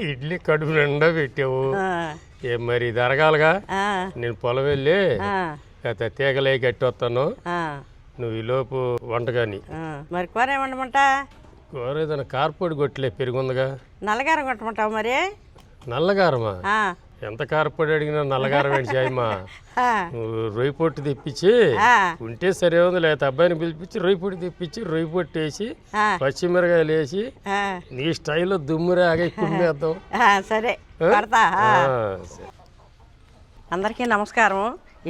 ఇడ్లీ కడుపు నిండా పెట్టావు. ఏం మరి ఇది అరగాలగా. నేను పొలం వెళ్ళి తీగలే కట్టి వస్తాను. నువ్వు ఈలోపు వంటగాని. మరి కూర ఏమంటమంటా? కూర ఏదైనా కారపొడి కొట్టలే, పెరుగుందిగా. నల్లగారం కొట్టమంటావు మరి? నల్లగారమా? ఎంత కారపొడి అడిగినా నల్లగారం ఏంటి చేయమ్మా? నువ్వు రొయ్యి పొట్టు తెప్పించి ఉంటే సరే ఉంది, లేకపోతే అబ్బాయిని పిలిపించి రొయ్యి పొట్టు తెప్పించి రొయ్యి పొట్టు వేసి పచ్చిమిరకాయలు వేసి నీ స్టైల్లో దుమ్మురే ఆగే కుమ్మేద్దాం. సరే. అందరికీ నమస్కారం.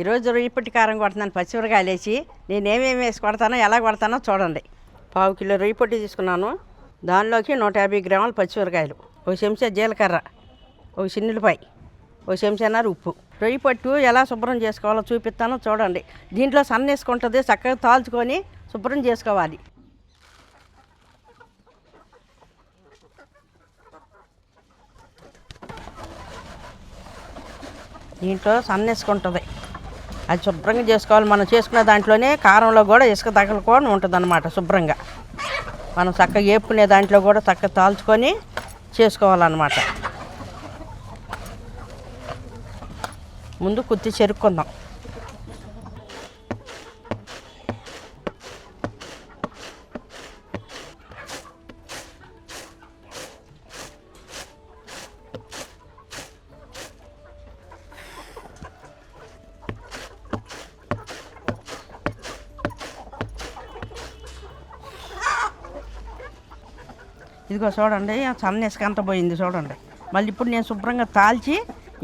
ఈరోజు రొయ్యి పొట్టి కారం కొడుతున్నాను. పచ్చిమిరకాయలు వేసి నేనేమేమి వేసి కొడతానో ఎలా కొడతానో చూడండి. 1/2 కిలో రొయ్యి పొట్టి తీసుకున్నాను. దానిలోకి 150 గ్రాములు పచ్చిమిరకాయలు, 1 చెంచా జీలకర్ర, 1 చిన్నులపాయ, 1 చెంచాన్నర ఉప్పు. రొయ్యి పొట్టు ఎలా శుభ్రం చేసుకోవాలో చూపిస్తానో చూడండి. దీంట్లో సన్న వేసుకుంటుంది, చక్కగా తాల్చుకొని శుభ్రం చేసుకోవాలి. దీంట్లో సన్న వేసుకుంటుంది, అది శుభ్రంగా చేసుకోవాలి. మనం చేసుకునే దాంట్లోనే కారంలో కూడా ఇసుక తగలకొని ఉంటుంది అన్నమాట. శుభ్రంగా మనం చక్కగా వేపుకునే దాంట్లో కూడా చక్కగా తాల్చుకొని చేసుకోవాలన్నమాట. ముందు కుత్తి చెరుక్కుందాం. ఇదిగో చూడండి, సన్న ఇసుక అంతా పోయింది చూడండి. మళ్ళీ ఇప్పుడు నేను శుభ్రంగా తాల్చి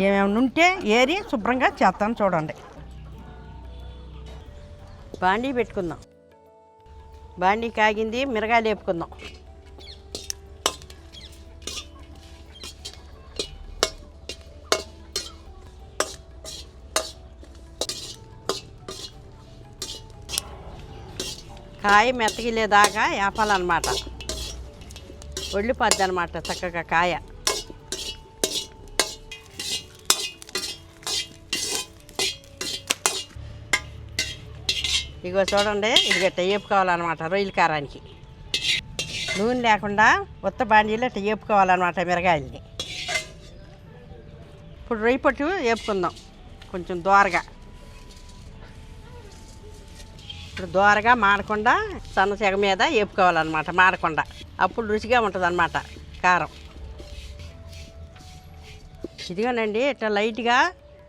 ఏమేమి ఉంటే ఏరి శుభ్రంగా చేస్తాను చూడండి. బాండీ పెట్టుకుందాం. బాండీ కాగింది, మిరగాయలు వేపుకుందాం. కాయ మెత్తగిలేదాకా వేపాలన్నమాట. ఒళ్ళిపోద్ది అనమాట చక్కగా కాయ. ఇగో చూడండి, ఇది గట్ట వేపుకోవాలన్నమాట. రొయ్యల కారానికి నూనె లేకుండా ఉత్త బాండీలో ఇట్ట వేపుకోవాలన్నమాట మిరగాయల్ని. ఇప్పుడు రొయ్యి పొట్టు వేపుకుందాం కొంచెం దోరగా. ఇప్పుడు దోరగా మాడకుండా సన్న సెగ మీద వేపుకోవాలన్నమాట, మాడకుండా. అప్పుడు రుచిగా ఉంటుంది అన్నమాట కారం. ఇదిగోనండి, ఇట్లా లైట్గా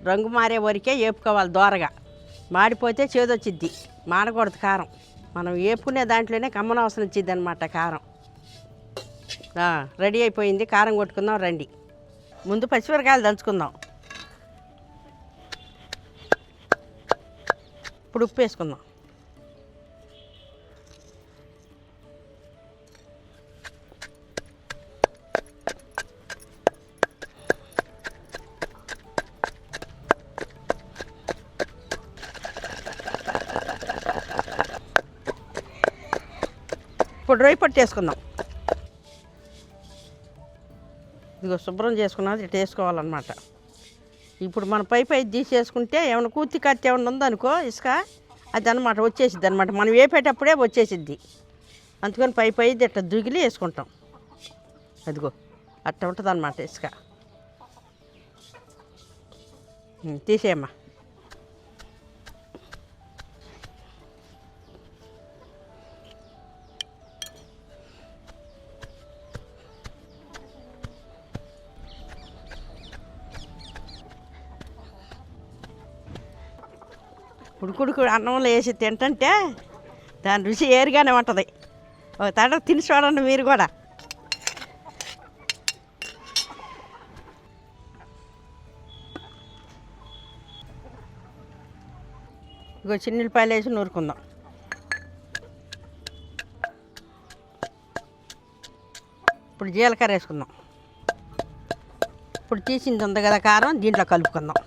రంగు మారే వరకే వేపుకోవాలి దోరగా. మాడిపోతే చేదొచ్చిద్ది, మాడకూడదు కారం. మనం వేపుకునే దాంట్లోనే కమ్మనవసరం వచ్చింది అనమాట కారం. రెడీ అయిపోయింది, కారం కొట్టుకుందాం రండి. ముందు పచ్చిమిరకాయలు దంచుకుందాం. ఇప్పుడు ఉప్పు వేసుకుందాం. ఇప్పుడు రొయ్యి పొట్టు వేసుకుందాం. ఇదిగో శుభ్రం చేసుకున్నది ఇట్లా వేసుకోవాలన్నమాట. ఇప్పుడు మన పై తీసేసుకుంటే ఏమైనా కూర్తి కత్తి ఏమైనా ఉందనుకో ఇసుక, అది అనమాట వచ్చేసిద్ది అనమాట. మనం వేపేటప్పుడే వచ్చేసిద్ది. అందుకని పై ఇట్లా దుగిలి వేసుకుంటాం. అదిగో అట్లా ఉంటుంది అన్నమాట ఇసుక. తీసేయమ్మా. ఉడుకుడుకు అన్నంలో వేసి తింటుంటే దాని రుచి ఏరుగానే ఉంటుంది. ఒక తడ తిని చూడండి మీరు కూడా. ఇగో చిన్నులపాయలు వేసి నూరుకుందాం. ఇప్పుడు జీలకర్ర వేసుకుందాం. ఇప్పుడు తీసింది ఉంది కదా కారం, దీంట్లో కలుపుకుందాం.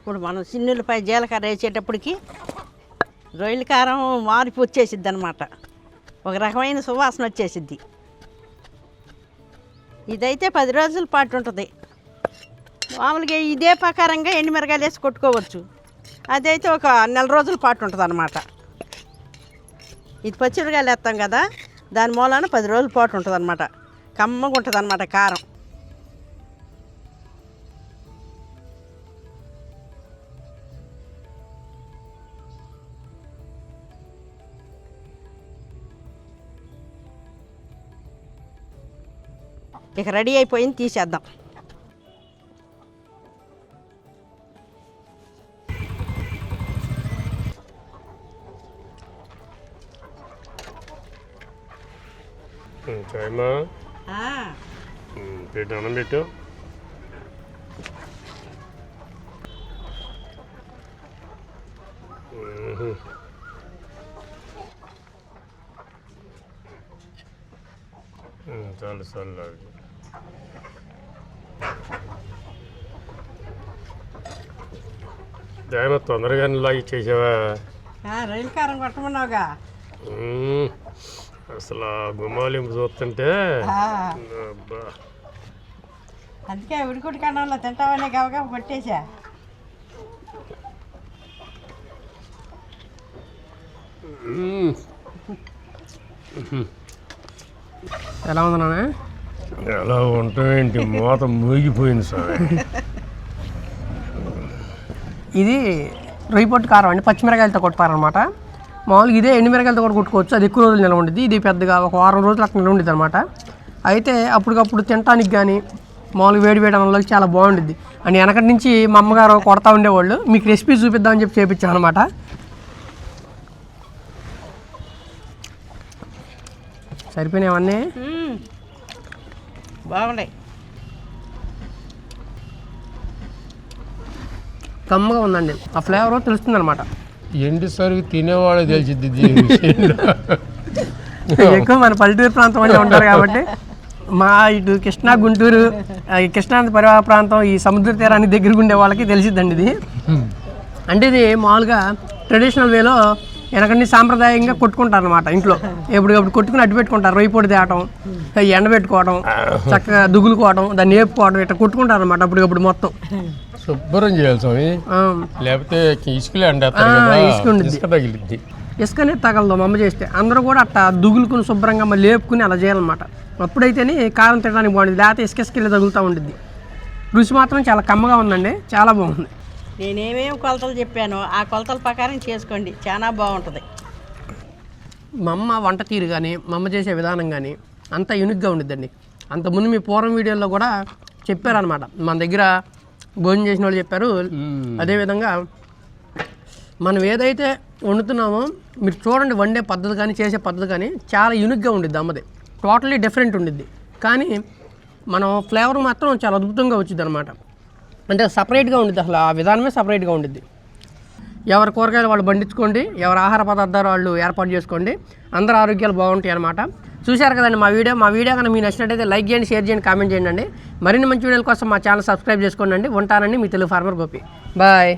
ఇప్పుడు మనం చిన్నులపై జీలకర్ర వేసేటప్పటికి రొయ్యల కారం మారిపి వచ్చేసిద్ది అనమాట. ఒక రకమైన సువాసన వచ్చేసిద్ది. ఇదైతే 10 రోజుల పాటు ఉంటుంది. మామూలుగా ఇదే ప్రకారంగా ఎండుమిరకాయలు వేసి కొట్టుకోవచ్చు. అదైతే ఒక నెల రోజుల పాటు ఉంటుంది అన్నమాట. ఇది పచ్చిమిరకాయలు వేస్తాం కదా, దాని మూలాన 10 రోజుల పాటు ఉంటుంది అనమాట. కమ్మగా ఉంటుంది అనమాట కారం. ఇక రెడీ అయిపోయింది, తీసేద్దాం. చాయమ్మా పెట్టు, అన్నం పెట్టు. చాలు చాలు. దాయమ్మ తొందరగా లాగి చేసావా? రైలు కారం కొట్టమన్నావుగా. అసలు గుమ్మాలింపు చూస్తుంటే అందుకే ఉడికుడి కన్నంలో తింటావనే కావగా కొట్టేసా. ఎలా ఉంది నాన్న? ఎలా ఉంటామేంటి, మూత మూగిపోయింది సార్. ఇది రొయ్యపొట్టు కారం అండి, పచ్చిమిరకాయలతో కొట్టారనమాట. మామూలుగా ఇదే ఎండుమిరకాయలతో కూడా కొట్టుకోవచ్చు, అది ఎక్కువ రోజులు నిల్వ ఉంటుంది. ఇది పెద్దగా ఒక వారం రోజులు అక్కడ నిల్వ ఉంటుంది అనమాట. అయితే అప్పటికప్పుడు తినడానికి కానీ మామూలుగా వేడి వేడి అన్నంలోకి చాలా బాగుంటుంది. అని వెనకటి నుంచి మా అమ్మగారు కొడతా ఉండేవాళ్ళు. మీకు రెసిపీ చూపిద్దామని చెప్పి చేయించాను అనమాట. సరిపోయినావన్నీ బాగున్నాయి. కమ్మగా ఉందండి, ఆ ఫ్లేవర్ తెలుస్తుంది అనమాట. ఎండి సరుకు తినేవాళ్ళే తెలిసింది. ఎక్కువ మన పల్లెటూరు ప్రాంతం అని ఉంటారు కాబట్టి మా ఇటు కృష్ణా గుంటూరు కృష్ణా పరివాహ ప్రాంతం ఈ సముద్ర తీరానికి దగ్గరగా ఉండే వాళ్ళకి తెలిసిద్దండి ఇది. అంటే ఇది మామూలుగా ట్రెడిషనల్ వేలో వెనకన్నీ సాంప్రదాయంగా కొట్టుకుంటారు అనమాట. ఇంట్లో ఎప్పటికప్పుడు కొట్టుకుని అడ్డు పెట్టుకుంటారు. రొయ్యపొడి తేవటం, ఎండబెట్టుకోవడం, చక్కగా దుగులుకోవడం, దాన్ని వేపుకోవడం, ఇట్లా కొట్టుకుంటారు అనమాట అప్పటికప్పుడు మొత్తం. శుభ్రం చేయాలి స్వామి, లేకపోతే ఇసుకలే ఇసుక తగిలిద్ది. ఇసుకనే తగలదు మా అమ్మ చేస్తే. అందరూ కూడా అట్లా దుగులుకుని శుభ్రంగా మళ్ళీ లేపుకుని అలా చేయాలన్నమాట. అప్పుడైతేనే కారం తినడానికి బాగుంటుంది, లేకపోతే ఇసుకెళ్ళి తగులుతూ ఉంటుంది. రుచి మాత్రం చాలా కమ్మగా ఉందండి, చాలా బాగుంది. నేనేమేమి కొలతలు చెప్పానో ఆ కొలతల ప్రకారం చేసుకోండి, చాలా బాగుంటుంది. మా అమ్మ వంట తీరు కానీ మా అమ్మ చేసే విధానం కానీ అంతా యూనిక్గా ఉండిద్దండి. అంతకుముందు మీ పూర్వం వీడియోలో కూడా చెప్పారనమాట, మన దగ్గర భోజనం చేసిన వాళ్ళు చెప్పారు. అదేవిధంగా మనం ఏదైతే వండుతున్నామో మీరు చూడండి, వండే పద్ధతి కానీ చేసే పద్ధతి కానీ చాలా యూనిక్గా ఉండిద్ది. అమ్మది టోటలీ డిఫరెంట్ ఉండిద్ది, కానీ మనం ఫ్లేవర్ మాత్రం చాలా అద్భుతంగా వచ్చింది అనమాట. అంటే సపరేట్గా ఉండిద్ది, అసలు ఆ విధానమే సపరేట్గా ఉండిద్ది. ఎవరి కూరగాయలు వాళ్ళు పండించుకోండి, ఎవరి ఆహార పదార్థాలు వాళ్ళు ఏర్పాటు చేసుకోండి, అందరూ ఆరోగ్యాలు బాగుంటాయి అనమాట. చూశారు కదండి మా వీడియో కనుక మీకు నచ్చినట్టయితే లైక్ చేయండి, షేర్ చేయండి, కామెంట్ చేయండి. మరిన్ని మంచి వీడియోల కోసం మా ఛానల్ సబ్స్క్రైబ్ చేసుకోండి. ఉంటానండి, మీ తెలుగు ఫార్మర్ గోపి. బాయ్.